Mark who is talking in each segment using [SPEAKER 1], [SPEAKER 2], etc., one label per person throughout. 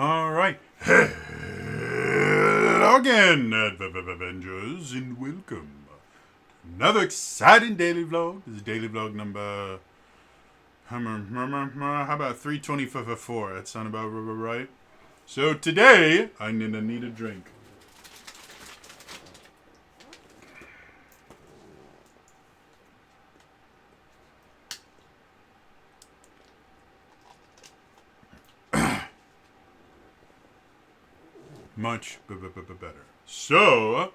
[SPEAKER 1] All right. Hello again, Avengers, and welcome to another exciting daily vlog. This is daily vlog number. How about 324? That sound about right. So today, I need a drink. Much better. So,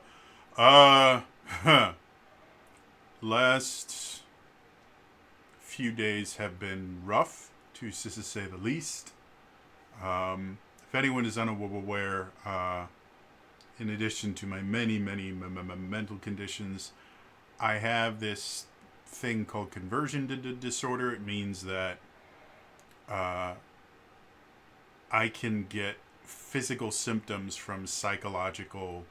[SPEAKER 1] last few days have been rough, to say the least. If anyone is unaware, in addition to my many mental conditions, I have this thing called conversion disorder. It means that I can get physical symptoms from psychological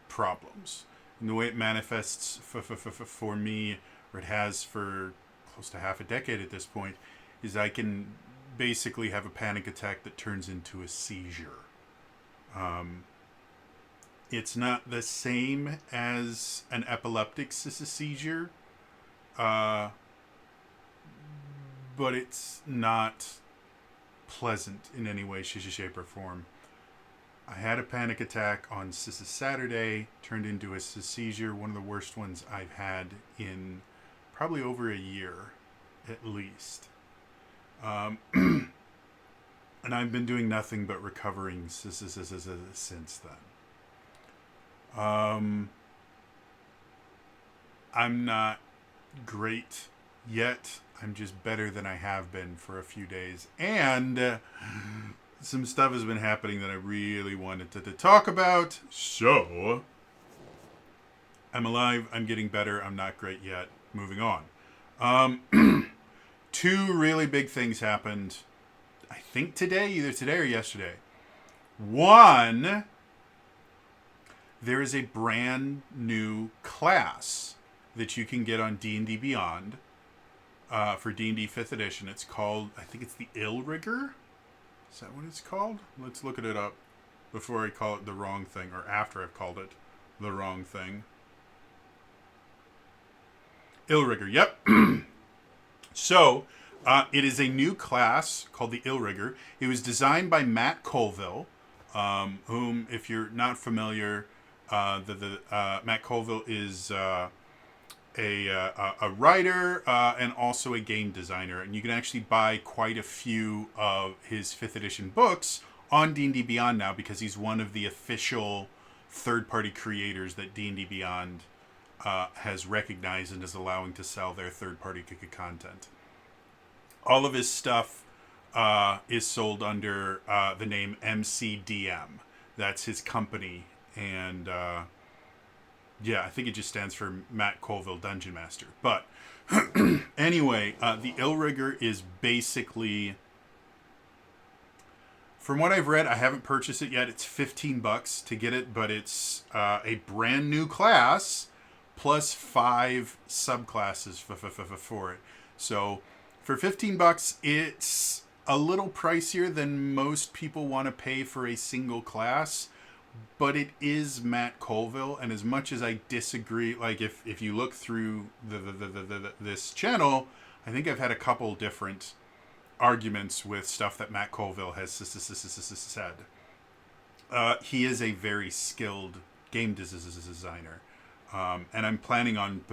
[SPEAKER 1] problems. And the way it manifests for me, or it has for close to half a decade at this point, is I can basically have a panic attack that turns into a seizure. It's not the same as an epileptic seizure, but it's not pleasant in any way, shape, or form. I had a panic attack on Saturday, turned into a seizure, one of the worst ones I've had in probably over a year, at least. And I've been doing nothing but recovering since then. I'm not great yet. I'm just better than I have been for a few days. And some stuff has been happening that I really wanted to talk about. So, I'm alive. I'm getting better. I'm not great yet. Moving on. Two really big things happened, I think today, either today or yesterday. One, there is a brand new class that you can get on D&D Beyond for D&D 5th edition. It's called, I think it's the Ill Rigger. Is that what it's called? Let's look it up before I call it the wrong thing, or after I've called it the wrong thing. Ill Rigger, yep. So, it is a new class called the Ill Rigger. It was designed by Matt Colville, whom, if you're not familiar, Matt Colville is a writer and also a game designer, and you can actually buy quite a few of his 5th edition books on D&D Beyond now, because he's one of the official third-party creators that D&D Beyond has recognized and is allowing to sell their third-party content. All of his stuff is sold under the name MCDM. That's his company, and yeah, I think it just stands for Matt Colville Dungeon Master. But anyway, the Ill Rigger is basically, from what I've read, I haven't purchased it yet. It's $15 to get it, but it's a brand new class plus 5 subclasses for it. So for $15, it's a little pricier than most people want to pay for a single class. But it is Matt Colville, and as much as I disagree, like if you look through this channel, I think I've had a couple different arguments with stuff that Matt Colville has said. He is a very skilled game designer, and I'm planning on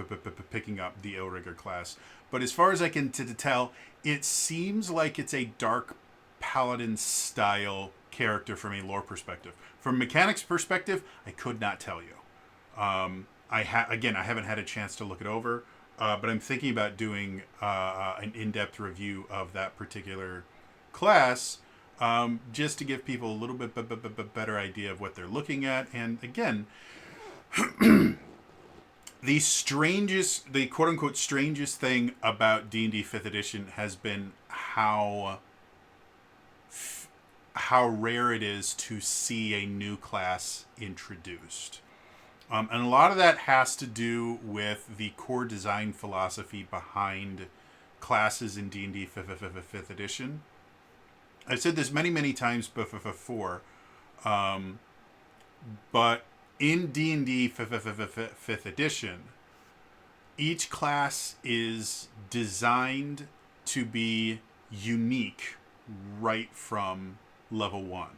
[SPEAKER 1] picking up the Ill Rigger class. But as far as I can tell, it seems like it's a dark paladin style character from a lore perspective. From a mechanics perspective, I could not tell you. I haven't had a chance to look it over, but I'm thinking about doing an in-depth review of that particular class, just to give people a little bit better idea of what they're looking at. And again, the quote-unquote strangest thing about D&D 5th edition has been how rare it is to see a new class introduced. And a lot of that has to do with the core design philosophy behind classes in D&D 5th edition. I've said this many times before, but in D&D 5th edition, each class is designed to be unique right from level 1.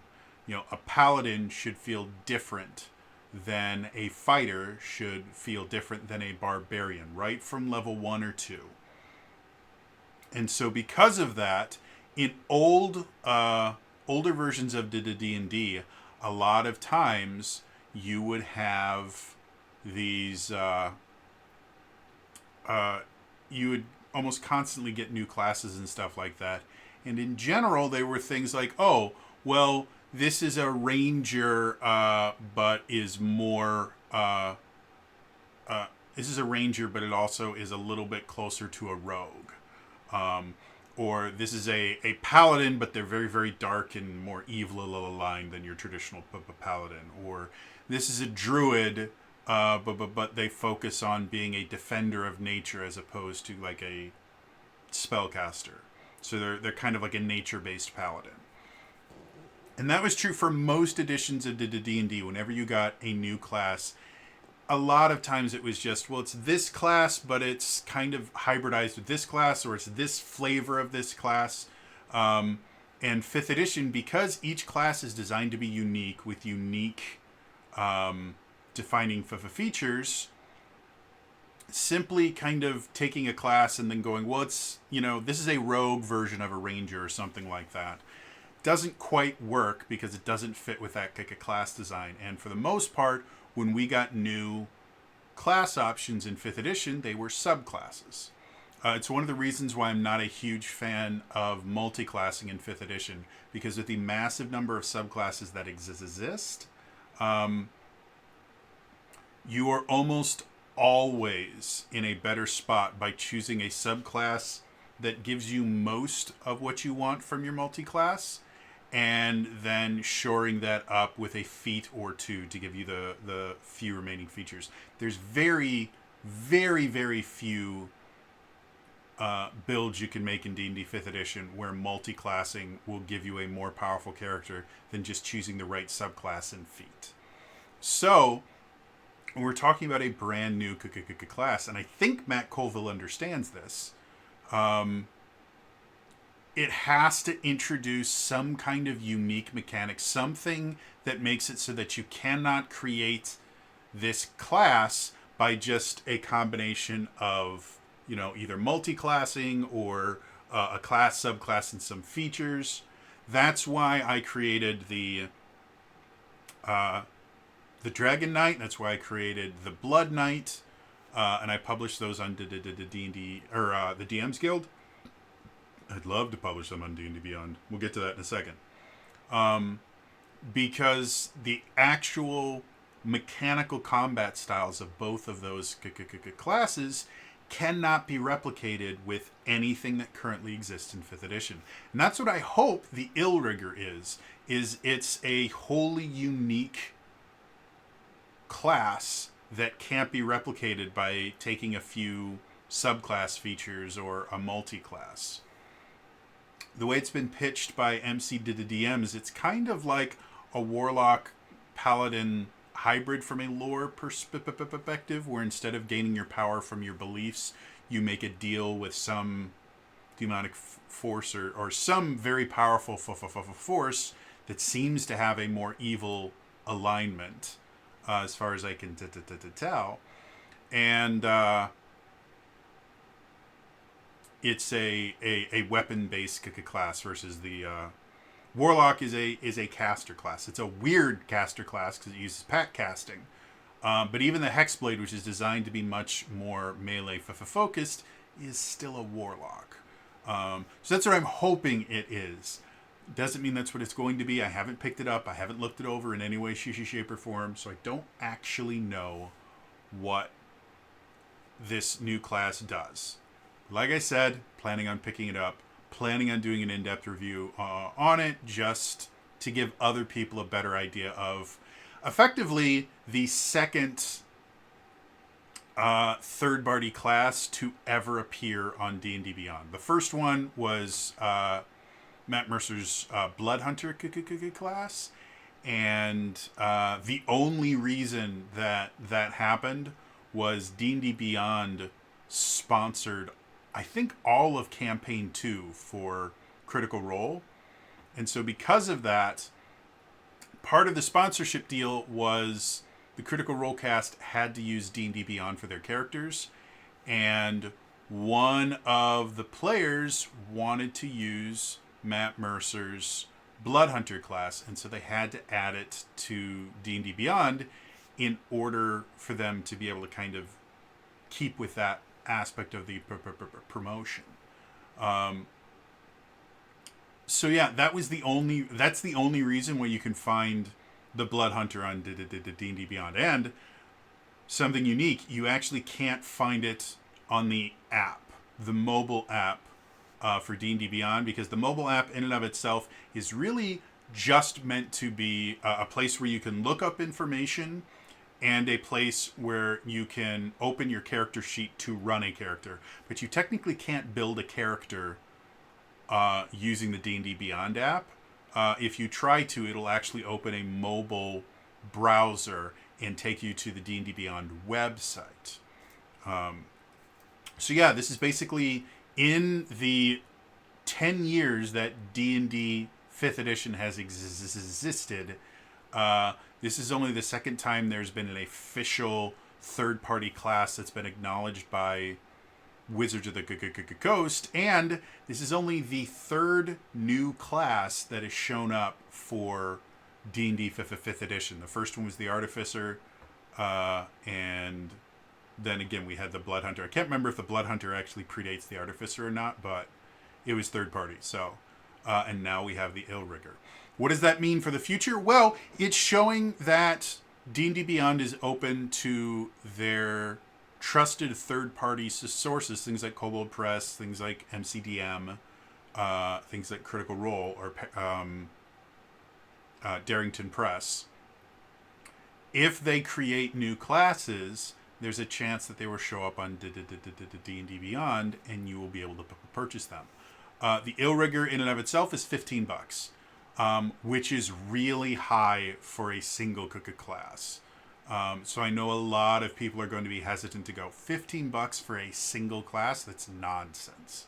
[SPEAKER 1] A paladin should feel different than a fighter should feel different than a barbarian right from level 1 or 2. And so because of that, in older versions of D&D, a lot of times you would have these you would almost constantly get new classes and stuff like that. And in general, they were things like, oh, well, this is a ranger, but is more. This is a ranger, but it also is a little bit closer to a rogue. Or this is a paladin, but they're very, very dark and more evil aligned than your traditional paladin. Or this is a druid, but they focus on being a defender of nature as opposed to like a spellcaster. So they're kind of like a nature-based paladin. And that was true for most editions of D&D. Whenever you got a new class, a lot of times it was just, well, it's this class, but it's kind of hybridized with this class, or it's this flavor of this class. And 5th edition, because each class is designed to be unique with unique defining features, simply kind of taking a class and then going, well, it's, this is a rogue version of a ranger or something like that, doesn't quite work because it doesn't fit with that class design. And for the most part, when we got new class options in 5th edition, they were subclasses. It's one of the reasons why I'm not a huge fan of multi-classing in 5th edition, because with the massive number of subclasses that exist, you are almost always in a better spot by choosing a subclass that gives you most of what you want from your multi-class, and then shoring that up with a feat or two to give you the few remaining features. There's very, very, very few builds you can make in D&D 5th edition where multi-classing will give you a more powerful character than just choosing the right subclass and feat. So, when we're talking about a brand new class, and I think Matt Colville understands this, it has to introduce some kind of unique mechanic, something that makes it so that you cannot create this class by just a combination of, either multi-classing or a class, subclass, and some features. That's why I created the Dragon Knight. That's why I created the Blood Knight, and I published those on D&D or the DM's Guild. I'd love to publish them on D&D Beyond. We'll get to that in a second. Because the actual mechanical combat styles of both of those classes cannot be replicated with anything that currently exists in 5th edition. And that's what I hope the Illrigger is it's a wholly unique class that can't be replicated by taking a few subclass features or a multi-class. The way it's been pitched by MC to the DMs, it's kind of like a warlock paladin hybrid from a lore perspective, where instead of gaining your power from your beliefs, you make a deal with some demonic force or some very powerful force that seems to have a more evil alignment, as far as I can tell. And it's a weapon-based class versus the Warlock is a caster class. It's a weird caster class because it uses pack casting. But even the Hexblade, which is designed to be much more melee focused, is still a Warlock. So that's what I'm hoping it is. Doesn't mean that's what it's going to be. I haven't picked it up. I haven't looked it over in any way, shape, or form. So I don't actually know what this new class does. Like I said, planning on picking it up. Planning on doing an in-depth review on it, just to give other people a better idea of effectively the second third-party class to ever appear on D&D Beyond. The first one was Matt Mercer's Blood Hunter class. And the only reason that that happened was D&D Beyond sponsored, I think, all of Campaign 2 for Critical Role. And so because of that, part of the sponsorship deal was the Critical Role cast had to use D&D Beyond for their characters. And one of the players wanted to use Matt Mercer's Blood Hunter class, and so they had to add it to D&D Beyond in order for them to be able to kind of keep with that aspect of the promotion. So yeah, that's the only reason why you can find the Blood Hunter on D&D Beyond. And something unique, you actually can't find it on the app, the mobile app for D&D Beyond, because the mobile app in and of itself is really just meant to be a place where you can look up information and a place where you can open your character sheet to run a character. But you technically can't build a character using the D&D Beyond app. If you try to, it'll actually open a mobile browser and take you to the D&D Beyond website. So yeah, this is basically in the 10 years that D&D 5th edition has existed. This is only the second time there's been an official third-party class that's been acknowledged by Wizards of the Coast, and this is only the third new class that has shown up for D&D 5th edition. The first one was the Artificer, and then again we had the Blood Hunter. I can't remember if the Blood Hunter actually predates the Artificer or not, but it was third party. So, and now we have the Illrigger. What does that mean for the future? Well, it's showing that D&D Beyond is open to their trusted third-party sources, things like Kobold Press, things like MCDM, things like Critical Role, or Darrington Press. If they create new classes, there's a chance that they will show up on D&D Beyond, and you will be able to purchase them. The Illrigger in and of itself is $15, which is really high for a single class. So I know a lot of people are going to be hesitant to go. $15 for a single class? That's nonsense.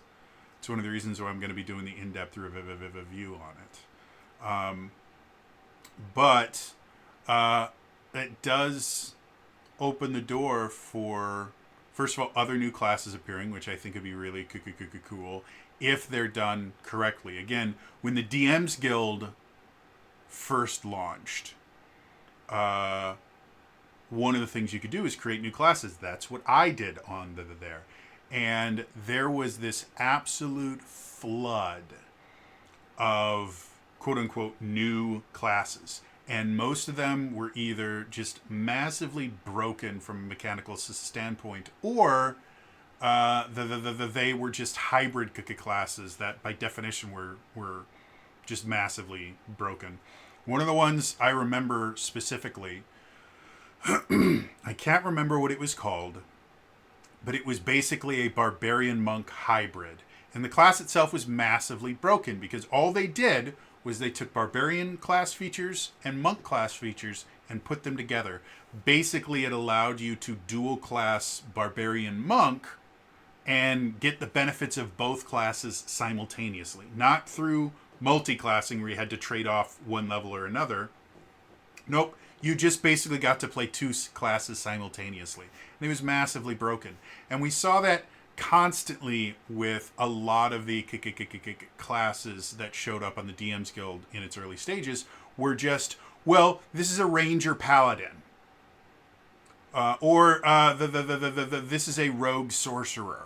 [SPEAKER 1] It's one of the reasons why I'm going to be doing the in-depth review on it. But it does open the door for, first of all, other new classes appearing, which I think would be really cool if they're done correctly. Again, when the DM's Guild first launched, one of the things you could do is create new classes. That's what I did on there. And there was this absolute flood of quote-unquote new classes. And most of them were either just massively broken from a mechanical standpoint, or they were just hybrid classes that by definition were just massively broken. One of the ones I remember specifically, I can't remember what it was called, but it was basically a barbarian monk hybrid. And the class itself was massively broken because all they did was they took barbarian class features and monk class features and put them together. Basically, it allowed you to dual class barbarian monk and get the benefits of both classes simultaneously. Not through multi-classing where you had to trade off one level or another. Nope. You just basically got to play two classes simultaneously. And it was massively broken. And we saw that constantly with a lot of the classes that showed up on the DM's Guild in its early stages were just, well, this is a ranger paladin. Or this is a rogue sorcerer.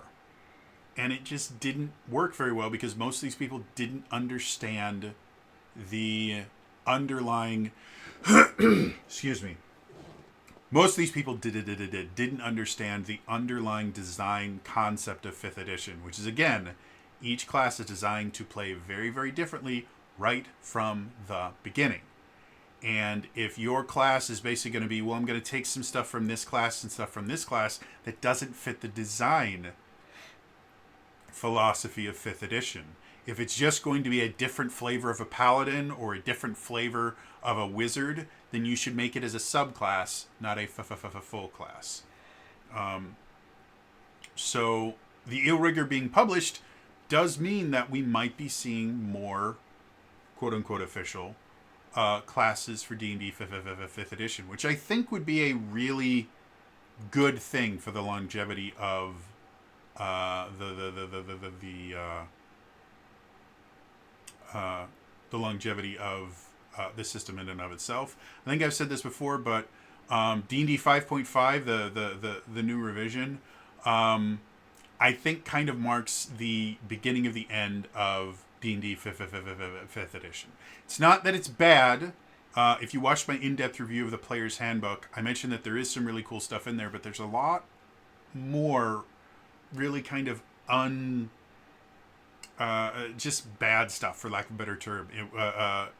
[SPEAKER 1] And it just didn't work very well because most of these people didn't understand the underlying excuse me. Most of these people didn't understand the underlying design concept of 5th edition, which is, again, each class is designed to play very, very differently right from the beginning. And if your class is basically going to be, well, I'm going to take some stuff from this class and stuff from this class that doesn't fit the design philosophy of 5th edition, If it's just going to be a different flavor of a paladin or a different flavor of a wizard, then you should make it as a subclass, not a full class. So the Illrigger being published does mean that we might be seeing more quote-unquote official classes for D&D 5th edition, which I think would be a really good thing for the longevity of the longevity of the system in and of itself. I think I've said this before, but D&D 5.5, the new revision, I think kind of marks the beginning of the end of D&D 5th edition. It's not that it's bad. If you watched my in-depth review of the Player's Handbook, I mentioned that there is some really cool stuff in there, but there's a lot more really kind of just bad stuff, for lack of a better term.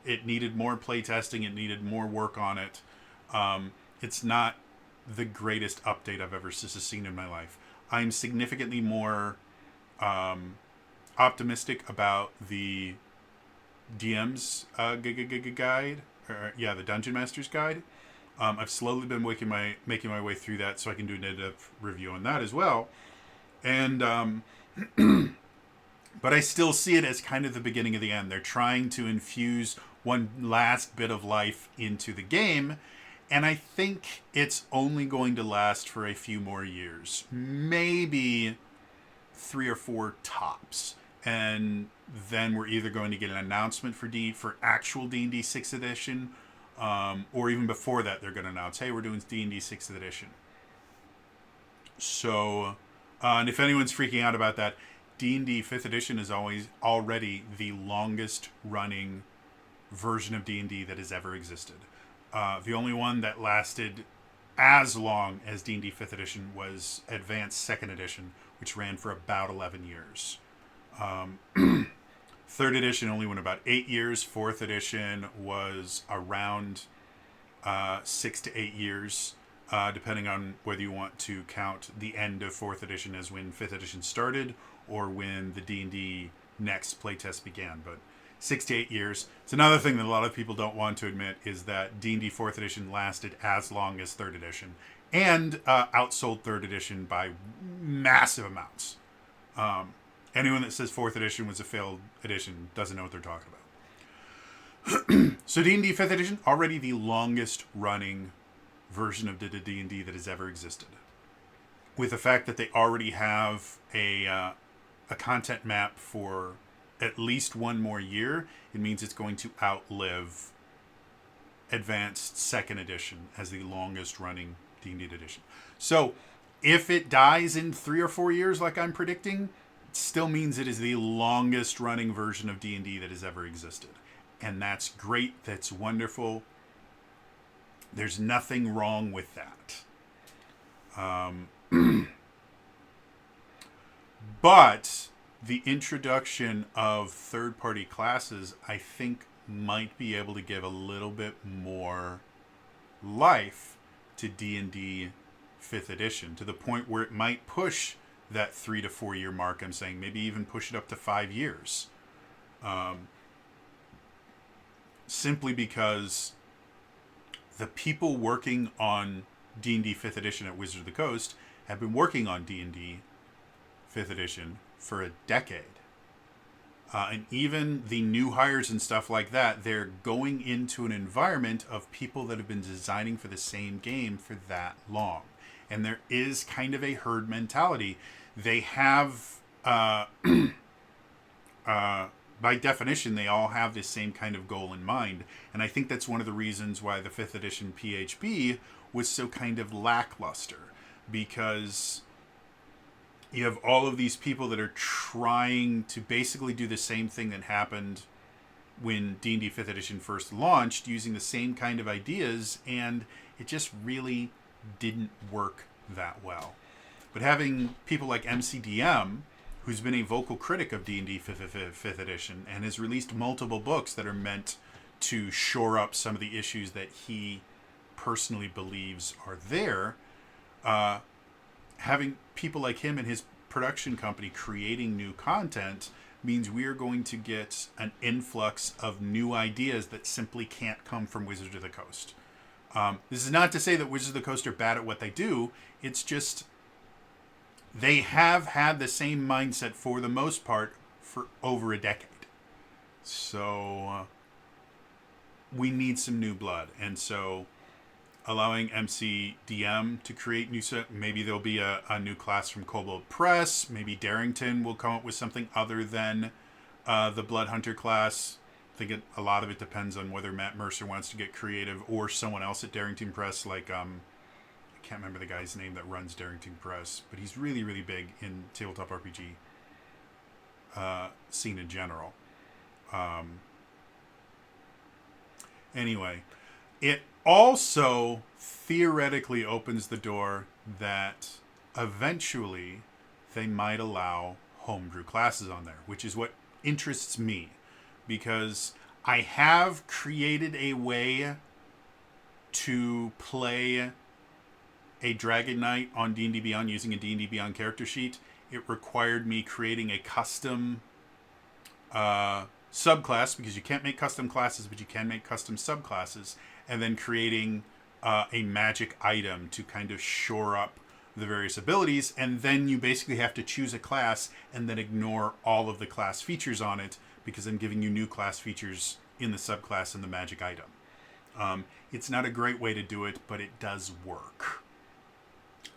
[SPEAKER 1] It needed more playtesting. It needed more work on it. It's not the greatest update I've ever seen in my life. I'm significantly more optimistic about the DM's guide, the Dungeon Master's Guide. I've slowly been making my way through that so I can do an in-depth review on that as well. And but I still see it as kind of the beginning of the end. They're trying to infuse one last bit of life into the game, and I think it's only going to last for a few more years, maybe 3 or 4 tops. And then we're either going to get an announcement for actual D&D 6th edition, or even before that, they're going to announce, hey, we're doing D&D 6th edition. So, and if anyone's freaking out about that, D&D 5th edition is already the longest running version of D&D that has ever existed. The only one that lasted as long as D&D 5th edition was Advanced 2nd edition, which ran for about 11 years. 3rd edition only went about 8 years. 4th edition was around 6 to 8 years, depending on whether you want to count the end of 4th edition as when 5th edition started or when the D&D next playtest began. But 6 to 8 years. It's another thing that a lot of people don't want to admit, is that D&D 4th edition lasted as long as 3rd edition and outsold 3rd edition by massive amounts. Anyone that says 4th edition was a failed edition doesn't know what they're talking about. So D&D 5th edition, already the longest running version of D&D that has ever existed. With the fact that they already have a content map for at least one more year, it means it's going to outlive Advanced 2nd edition as the longest running D&D edition. So if it dies in 3 or 4 years like I'm predicting, it still means it is the longest running version of D&D that has ever existed. And that's great. That's wonderful. There's nothing wrong with that. But the introduction of third-party classes, I think, might be able to give a little bit more life to D&D 5th edition, to the point where it might push that 3 to 4 year mark. I'm saying maybe even push it up to 5 years. Simply because the people working on D&D 5th edition at Wizards of the Coast have been working on D&D 5th edition for a decade. And even the new hires and stuff like that, they're going into an environment of people that have been designing for the same game for that long. And there is kind of a herd mentality. They have, by definition, they all have this same kind of goal in mind. And I think that's one of the reasons why the 5th edition PHB was so kind of lackluster. Because you have all of these people that are trying to basically do the same thing that happened when D&D 5th edition first launched, using the same kind of ideas, and it just really didn't work that well. But having people like MCDM, who's been a vocal critic of D&D 5th edition and has released multiple books that are meant to shore up some of the issues that he personally believes are there, having people like him and his production company creating new content means we are going to get an influx of new ideas that simply can't come from Wizards of the Coast. This is not to say that Wizards of the Coast are bad at what they do. It's just they have had the same mindset for the most part for over a decade. So we need some new blood. And so allowing MCDM to create new set, maybe there'll be a new class from Kobold Press. Maybe Darrington will come up with something other than the Blood Hunter class. I think a lot of it depends on whether Matt Mercer wants to get creative or someone else at Darrington Press, like I can't remember the guy's name that runs Darrington Press, but he's really, really big in tabletop RPG scene in general. Anyway, it also theoretically opens the door that eventually they might allow homebrew classes on there, which is what interests me. Because I have created a way to play a Dragon Knight on D&D Beyond using a D&D Beyond character sheet. It required me creating a custom subclass, because you can't make custom classes, but you can make custom subclasses, and then creating a magic item to kind of shore up the various abilities, and then you basically have to choose a class and then ignore all of the class features on it, because I'm giving you new class features in the subclass and the magic item. It's not a great way to do it, but it does work.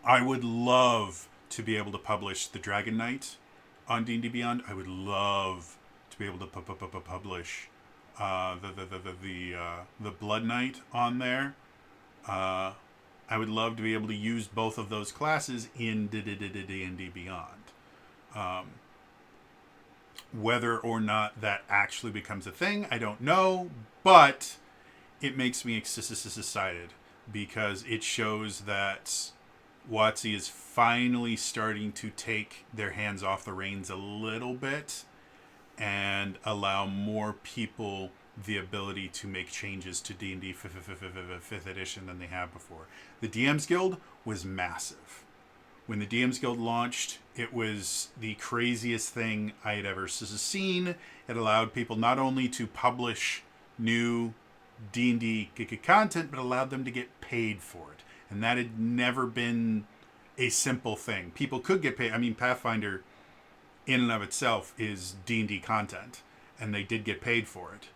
[SPEAKER 1] I would love to be able to publish the Dragon Knight on D&D Beyond. I would love to be able to publish the Blood Knight on there. I would love to be able to use both of those classes in D&D Beyond. Whether or not that actually becomes a thing, I don't know, but it makes me excited because it shows that WotC is finally starting to take their hands off the reins a little bit and allow more people the ability to make changes to D&D 5th edition than they have before. The DM's Guild was massive. When the DM's Guild launched, it was the craziest thing I had ever seen. It allowed people not only to publish new D&D content, but allowed them to get paid for it. And that had never been a simple thing. People could get paid. I mean, Pathfinder in and of itself is D&D content, and they did get paid for it.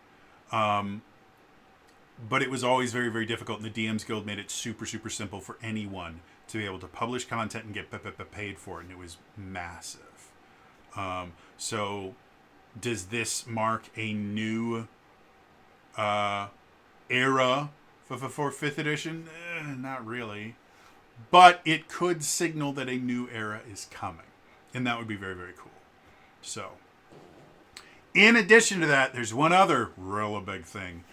[SPEAKER 1] But it was always very, very difficult, and the DM's Guild made it super, super simple for anyone to be able to publish content and get paid for it, and it was massive. So does this mark a new era for 5th edition? Not really. But it could signal that a new era is coming, and that would be very, very cool. So, in addition to that, there's one other real big thing.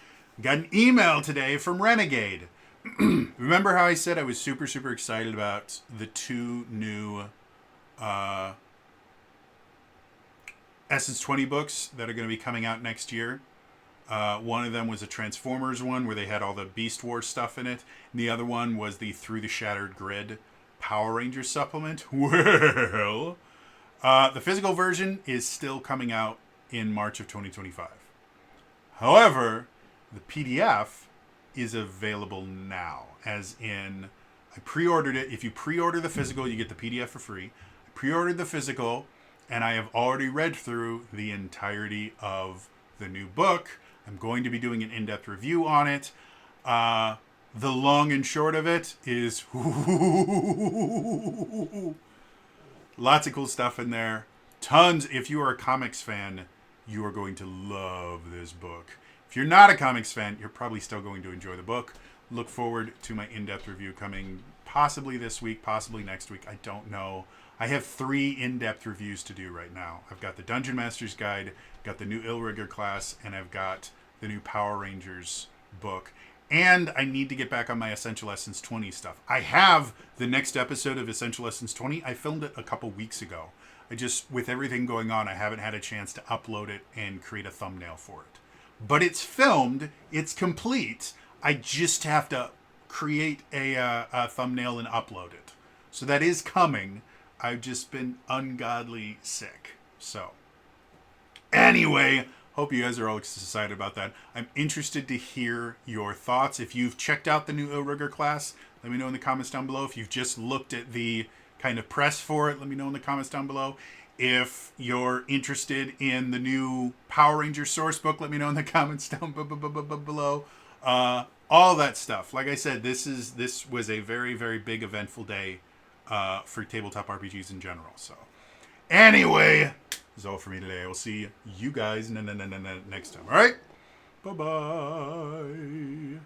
[SPEAKER 1] Got an email today from Renegade. Remember how I said I was super, super excited about the 2 new Essence20 books that are going to be coming out next year? One of them was a Transformers one where they had all the Beast Wars stuff in it. And the other one was the Through the Shattered Grid Power Rangers supplement. Well, the physical version is still coming out in March of 2025. However, the PDF is available now, as in I pre-ordered it. If you pre-order the physical, you get the PDF for free. I pre-ordered the physical, and I have already read through the entirety of the new book. I'm going to be doing an in-depth review on it. The long and short of it is lots of cool stuff in there. Tons. If you are a comics fan, you are going to love this book. If you're not a comics fan, you're probably still going to enjoy the book. Look forward to my in-depth review coming possibly this week, possibly next week. I don't know. I have 3 in-depth reviews to do right now. I've got the Dungeon Master's Guide, got the new Illrigger class, and I've got the new Power Rangers book. And I need to get back on my Essential Essence 20 stuff. I have the next episode of Essential Essence 20. I filmed it a couple weeks ago. I just, with everything going on, I haven't had a chance to upload it and create a thumbnail for it. But it's filmed. It's complete. I just have to create a thumbnail and upload it. So that is coming. I've just been ungodly sick. So Anyway, hope you guys are all excited about that. I'm interested to hear your thoughts. If you've checked out the new Outrigger class, let me know in the comments down below. If you've just looked at the kind of press for it, let me know in the comments down below. If you're interested in the new Power Ranger source book, let me know in the comments down below. All that stuff. Like I said, this was a very, very big eventful day for tabletop RPGs in general. So anyway, that's all for me today. I will see you guys next time. All right? Bye-bye.